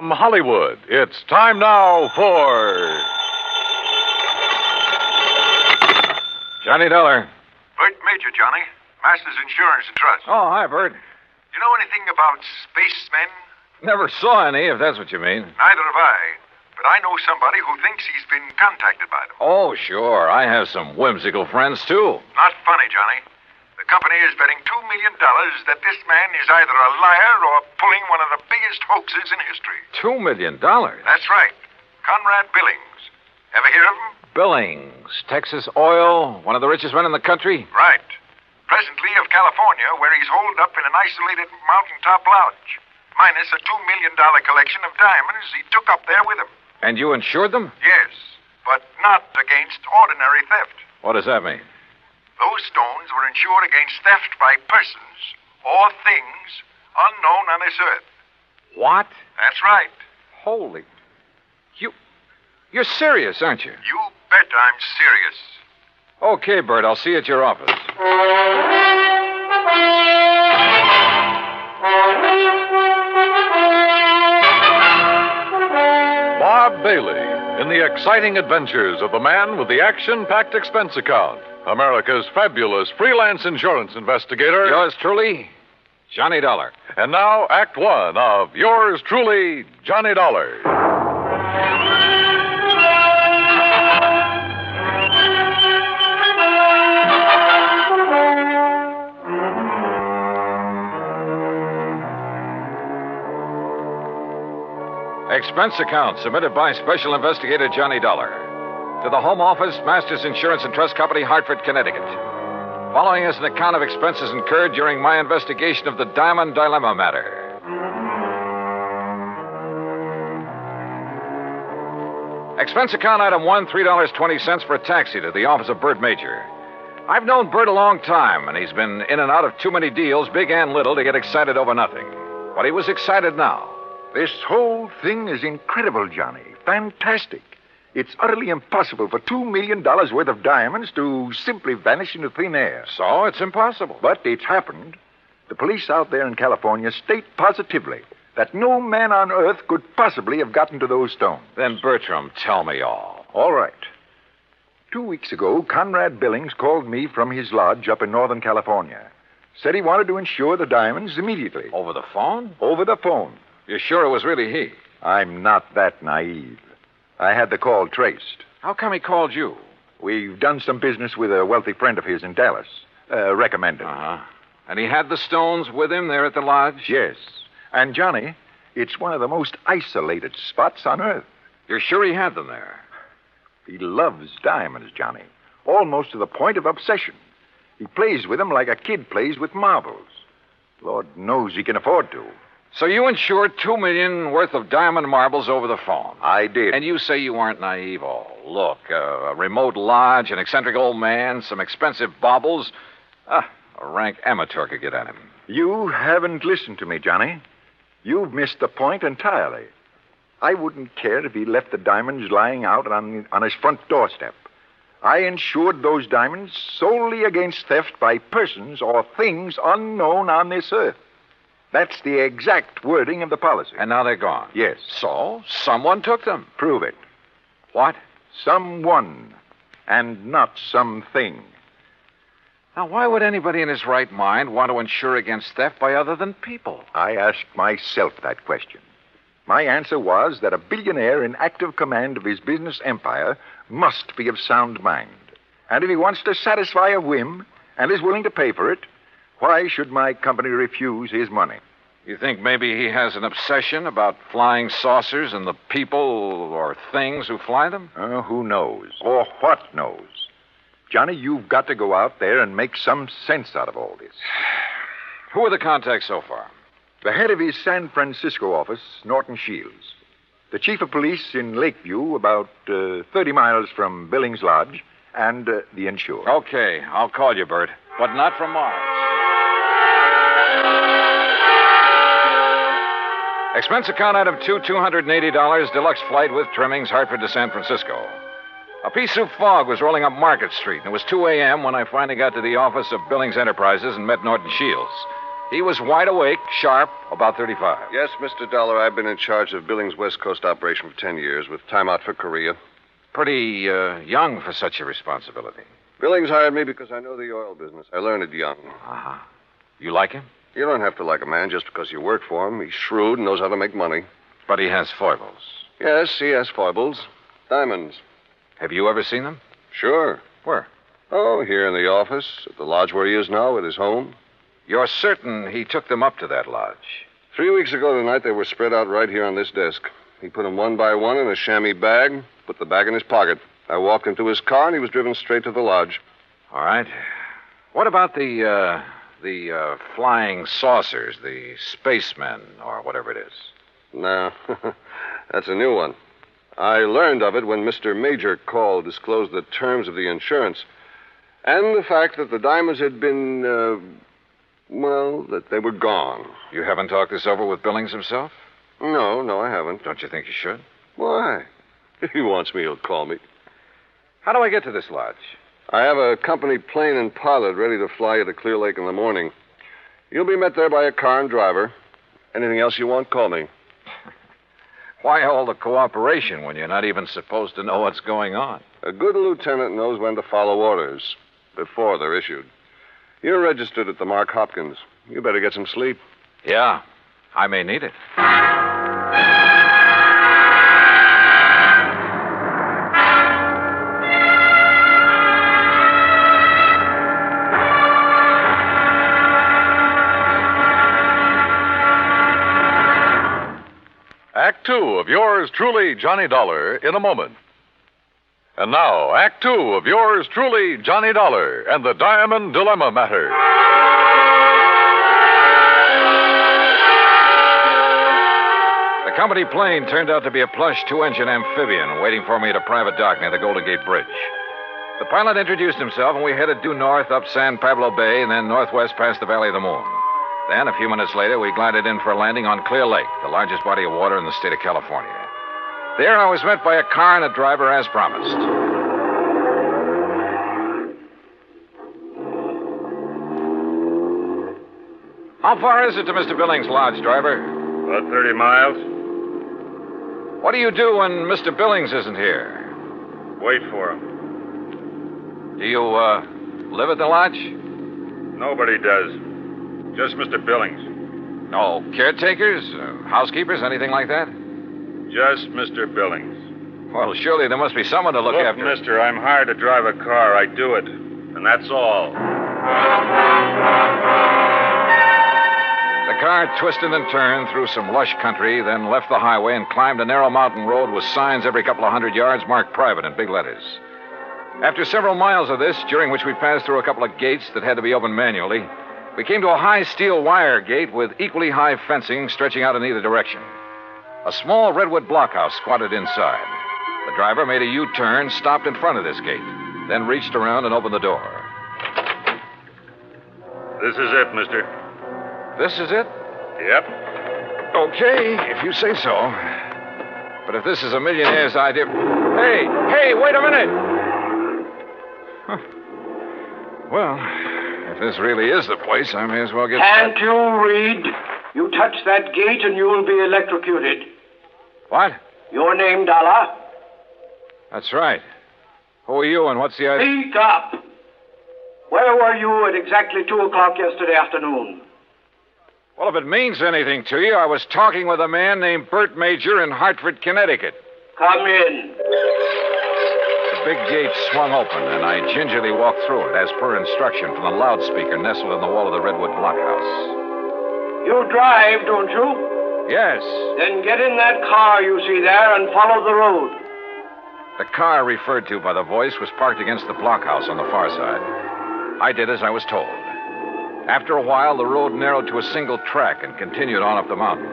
From Hollywood, it's time now for Johnny Dollar. Bert Major, Johnny. Masters Insurance and Trust. Oh, hi, Bert. You know anything about spacemen? Never saw any, if that's what you mean. Neither have I. But I know somebody who thinks he's been contacted by them. Oh, sure. I have some whimsical friends, too. Not funny, Johnny. The company is betting $2 million that this man is either a liar or pulling one of the biggest hoaxes in history. $2 million? That's right. Conrad Billings. Ever hear of him? Billings, Texas Oil, one of the richest men in the country? Right. Presently of California, where he's holed up in an isolated mountaintop lodge, minus a $2 million collection of diamonds he took up there with him. And you insured them? Yes, but not against ordinary theft. What does that mean? Those stones were insured against theft by persons or things unknown on this earth. What? That's right. Holy. You're serious, aren't you? You bet I'm serious. Okay, Bert, I'll see you at your office. Bob Bailey in the exciting adventures of the man with the action-packed expense account. America's fabulous freelance insurance investigator. Yours truly, Johnny Dollar. And now, Act One of yours truly, Johnny Dollar. Expense account submitted by Special Investigator Johnny Dollar. To the Home Office, Masters Insurance and Trust Company, Hartford, Connecticut. Following is an account of expenses incurred during my investigation of the Diamond Dilemma matter. Expense account item 1, $3.20 for a taxi to the office of Bert Major. I've known Bert a long time, and he's been in and out of too many deals, big and little, to get excited over nothing. But he was excited now. This whole thing is incredible, Johnny. Fantastic. It's utterly impossible for $2 million worth of diamonds to simply vanish into thin air. So it's impossible. But it's happened. The police out there in California state positively that no man on earth could possibly have gotten to those stones. Then, Bertram, tell me all. All right. 2 weeks ago, Conrad Billings called me from his lodge up in Northern California. Said he wanted to insure the diamonds immediately. Over the phone? Over the phone. You're sure it was really he? I'm not that naive. I had the call traced. How come he called you? We've done some business with a wealthy friend of his in Dallas. Recommended. Uh-huh. And he had the stones with him there at the lodge? Yes. And, Johnny, it's one of the most isolated spots on Earth. You're sure he had them there? He loves diamonds, Johnny. Almost to the point of obsession. He plays with them like a kid plays with marbles. Lord knows he can afford to. So you insured $2 million worth of diamond marbles over the phone? I did. And you say you weren't naive? Oh, look, a remote lodge, an eccentric old man, some expensive baubles. A rank amateur could get at him. You haven't listened to me, Johnny. You've missed the point entirely. I wouldn't care if he left the diamonds lying out on his front doorstep. I insured those diamonds solely against theft by persons or things unknown on this earth. That's the exact wording of the policy. And now they're gone? Yes. So, someone took them? Prove it. What? Someone, and not something. Now, why would anybody in his right mind want to insure against theft by other than people? I asked myself that question. My answer was that a billionaire in active command of his business empire must be of sound mind. And if he wants to satisfy a whim and is willing to pay for it, why should my company refuse his money? You think maybe he has an obsession about flying saucers and the people or things who fly them? Who knows? Or what knows? Johnny, you've got to go out there and make some sense out of all this. Who are the contacts so far? The head of his San Francisco office, Norton Shields. The chief of police in Lakeview, about 30 miles from Billings Lodge, and the insured. Okay, I'll call you, Bert, but not from Mars. Expense account item 2, $280, deluxe flight with trimmings, Hartford to San Francisco. A pea soup fog was rolling up Market Street, and it was 2 a.m. when I finally got to the office of Billings Enterprises and met Norton Shields. He was wide awake, sharp, about 35. Yes, Mr. Dollar, I've been in charge of Billings' West Coast operation for 10 years with time out for Korea. Pretty young for such a responsibility. Billings hired me because I know the oil business. I learned it young. Uh-huh. You like him? You don't have to like a man just because you work for him. He's shrewd and knows how to make money. But he has foibles. Yes, he has foibles. Diamonds. Have you ever seen them? Sure. Where? Oh, here in the office, at the lodge where he is now, at his home. You're certain he took them up to that lodge? 3 weeks ago tonight, they were spread out right here on this desk. He put them one by one in a chamois bag, put the bag in his pocket. I walked him to his car, and he was driven straight to the lodge. All right. What about the flying saucers, the spacemen, or whatever it is? No, that's a new one. I learned of it when Mr. Major called, disclosed the terms of the insurance, and the fact that the diamonds had been, that they were gone. You haven't talked this over with Billings himself? No, I haven't. Don't you think you should? Why? If he wants me, he'll call me. How do I get to this lodge? I have a company plane and pilot ready to fly you to Clear Lake in the morning. You'll be met there by a car and driver. Anything else you want, call me. Why all the cooperation when you're not even supposed to know what's going on? A good lieutenant knows when to follow orders before they're issued. You're registered at the Mark Hopkins. You better get some sleep. Yeah, I may need it. Act Two of yours truly, Johnny Dollar, in a moment. And now, Act Two of yours truly, Johnny Dollar, and the Diamond Dilemma Matter. The company plane turned out to be a plush two-engine amphibian waiting for me at a private dock near the Golden Gate Bridge. The pilot introduced himself, and we headed due north up San Pablo Bay and then northwest past the Valley of the Moon. Then, a few minutes later, we glided in for a landing on Clear Lake, the largest body of water in the state of California. There, I was met by a car and a driver as promised. How far is it to Mr. Billings' lodge, driver? About 30 miles. What do you do when Mr. Billings isn't here? Wait for him. Do you, live at the lodge? Nobody does. Just Mr. Billings. No caretakers, housekeepers, anything like that? Just Mr. Billings. Well, surely there must be someone to look after. Mister, I'm hired to drive a car. I do it. And that's all. The car twisted and turned through some lush country, then left the highway and climbed a narrow mountain road with signs every couple of hundred yards marked private in big letters. After several miles of this, during which we passed through a couple of gates that had to be opened manually, we came to a high steel wire gate with equally high fencing stretching out in either direction. A small redwood blockhouse squatted inside. The driver made a U-turn, stopped in front of this gate, then reached around and opened the door. This is it, mister. This is it? Yep. Okay, if you say so. But if this is a millionaire's idea... Hey, wait a minute! Huh. Well, if this really is the place, I may as well get... Can't you read? You touch that gate and you'll be electrocuted. What? Your name, Dollar? That's right. Who are you and what's the idea? Speak up. Where were you at exactly 2 o'clock yesterday afternoon? Well, if it means anything to you, I was talking with a man named Bert Major in Hartford, Connecticut. Come in. The big gate swung open, and I gingerly walked through it, as per instruction from the loudspeaker nestled in the wall of the redwood blockhouse. You drive, don't you? Yes. Then get in that car you see there and follow the road. The car referred to by the voice was parked against the blockhouse on the far side. I did as I was told. After a while, the road narrowed to a single track and continued on up the mountain.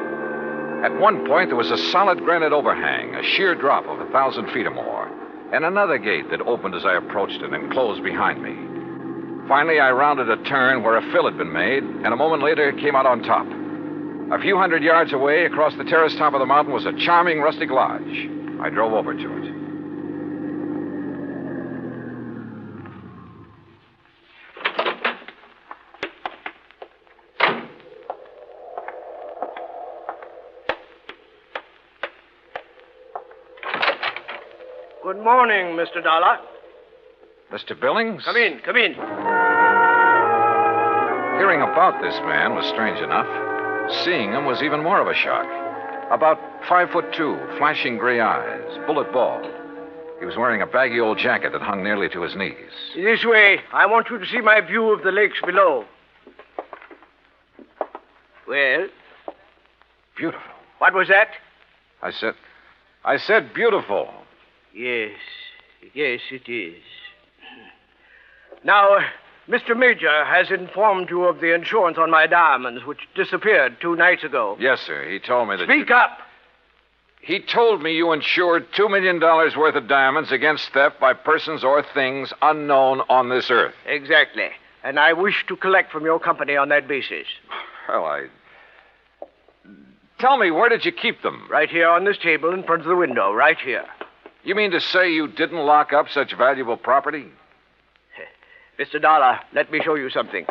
At one point, there was a solid granite overhang, a sheer drop of 1,000 feet or more, and another gate that opened as I approached it and closed behind me. Finally, I rounded a turn where a fill had been made, and a moment later came out on top. A few hundred yards away, across the terrace top of the mountain, was a charming rustic lodge. I drove over to it. Good morning, Mr. Dollar. Mr. Billings? Come in. Hearing about this man was strange enough. Seeing him was even more of a shock. About 5'2", flashing gray eyes, bullet bald. He was wearing a baggy old jacket that hung nearly to his knees. This way. I want you to see my view of the lakes below. Well? Beautiful. What was that? I said beautiful. Yes, it is. Now, Mr. Major has informed you of the insurance on my diamonds, which disappeared 2 nights ago. Yes, sir. He told me that. Speak up! He told me you insured $2 million worth of diamonds against theft by persons or things unknown on this earth. Exactly. And I wish to collect from your company on that basis. Well, Tell me, where did you keep them? Right here on this table in front of the window, right here. You mean to say you didn't lock up such valuable property? Mr. Dollar, let me show you something.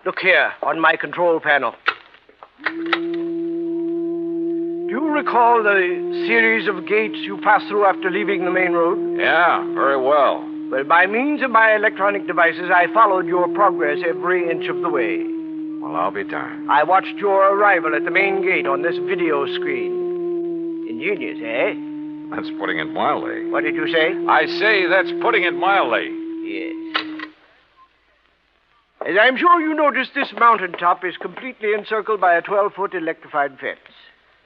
Look here, on my control panel. Do you recall the series of gates you passed through after leaving the main road? Yeah, very well. Well, by means of my electronic devices, I followed your progress every inch of the way. Well, I'll be darned. I watched your arrival at the main gate on this video screen. Ingenious, eh? That's putting it mildly. What did you say? I say that's putting it mildly. Yes. As I'm sure you noticed, this mountaintop is completely encircled by a 12-foot electrified fence.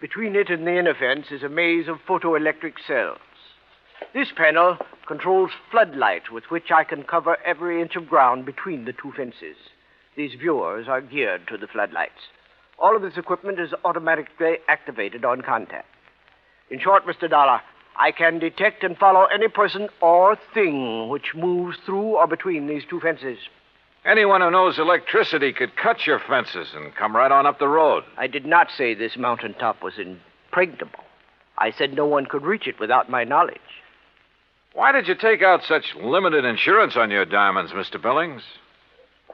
Between it and the inner fence is a maze of photoelectric cells. This panel controls floodlights with which I can cover every inch of ground between the two fences. These viewers are geared to the floodlights. All of this equipment is automatically activated on contact. In short, Mr. Dollar, I can detect and follow any person or thing which moves through or between these two fences. Anyone who knows electricity could cut your fences and come right on up the road. I did not say this mountaintop was impregnable. I said no one could reach it without my knowledge. Why did you take out such limited insurance on your diamonds, Mr. Billings?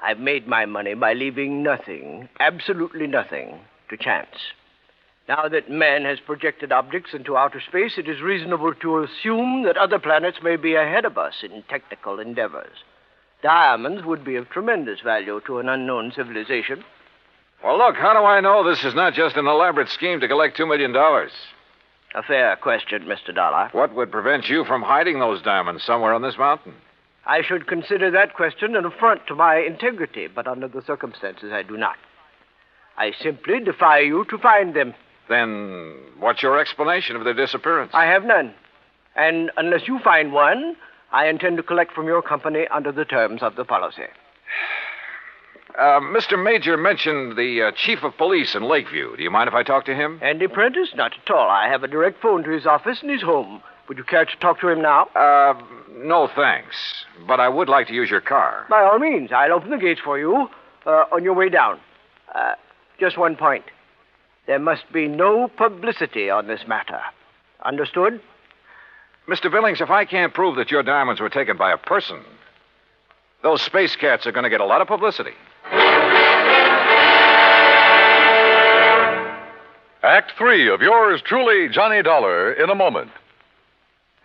I've made my money by leaving nothing, absolutely nothing, to chance. Now that man has projected objects into outer space, it is reasonable to assume that other planets may be ahead of us in technical endeavors. Diamonds would be of tremendous value to an unknown civilization. Well, look, how do I know this is not just an elaborate scheme to collect $2 million? A fair question, Mr. Dollar. What would prevent you from hiding those diamonds somewhere on this mountain? I should consider that question an affront to my integrity, but under the circumstances, I do not. I simply defy you to find them. Then what's your explanation of their disappearance? I have none. And unless you find one, I intend to collect from your company under the terms of the policy. Mr. Major mentioned the chief of police in Lakeview. Do you mind if I talk to him? Andy Prentice? Not at all. I have a direct phone to his office and he's home. Would you care to talk to him now? No, thanks. But I would like to use your car. By all means. I'll open the gates for you on your way down. Just one point. There must be no publicity on this matter. Understood? Mr. Billings, if I can't prove that your diamonds were taken by a person, those space cats are going to get a lot of publicity. Act 3 of yours truly, Johnny Dollar, in a moment.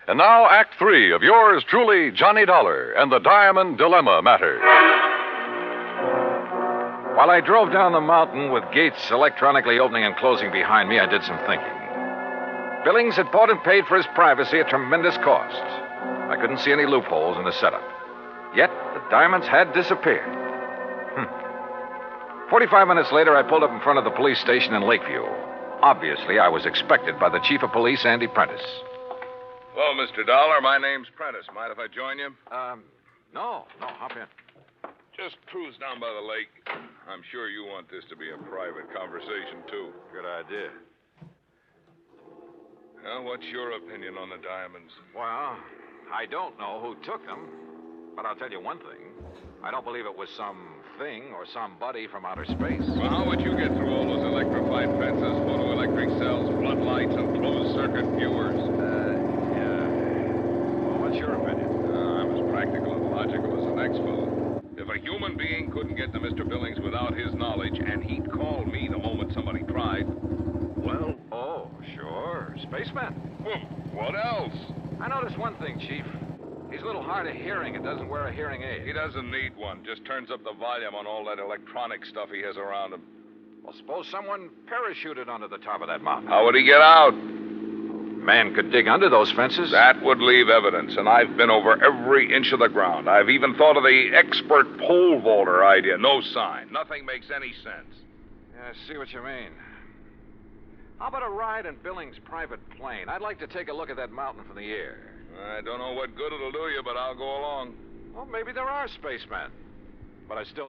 And now, Act 3 of yours truly, Johnny Dollar, and the Diamond Dilemma matter. While I drove down the mountain with gates electronically opening and closing behind me, I did some thinking. Billings had bought and paid for his privacy at tremendous cost. I couldn't see any loopholes in the setup. Yet, the diamonds had disappeared. 45 minutes later, I pulled up in front of the police station in Lakeview. Obviously, I was expected by the chief of police, Andy Prentice. Hello, Mr. Dollar. My name's Prentice. Mind if I join you? No, hop in. Just cruise down by the lake. I'm sure you want this to be a private conversation, too. Good idea. Well, what's your opinion on the diamonds? Well, I don't know who took them, but I'll tell you one thing. I don't believe it was some thing or somebody from outer space. Well, how would you get through all those electrified fences, photoelectric cells, floodlights, and closed-circuit viewers? Yeah. Well, what's your opinion? I'm as practical and logical as the next fellow. If a human being couldn't get to Mr. Billings without his knowledge, and he'd call me the moment somebody tried, well... Oh, sure. Spaceman. Well, what else? I noticed one thing, Chief. He's a little hard of hearing and doesn't wear a hearing aid. He doesn't need one. Just turns up the volume on all that electronic stuff he has around him. Well, suppose someone parachuted onto the top of that mountain. How would he get out? Man could dig under those fences. That would leave evidence, and I've been over every inch of the ground. I've even thought of the expert pole vaulter idea. No sign. Nothing makes any sense. Yeah, I see what you mean. How about a ride in Billings' private plane? I'd like to take a look at that mountain from the air. I don't know what good it'll do you, but I'll go along. Well, maybe there are spacemen. But I still...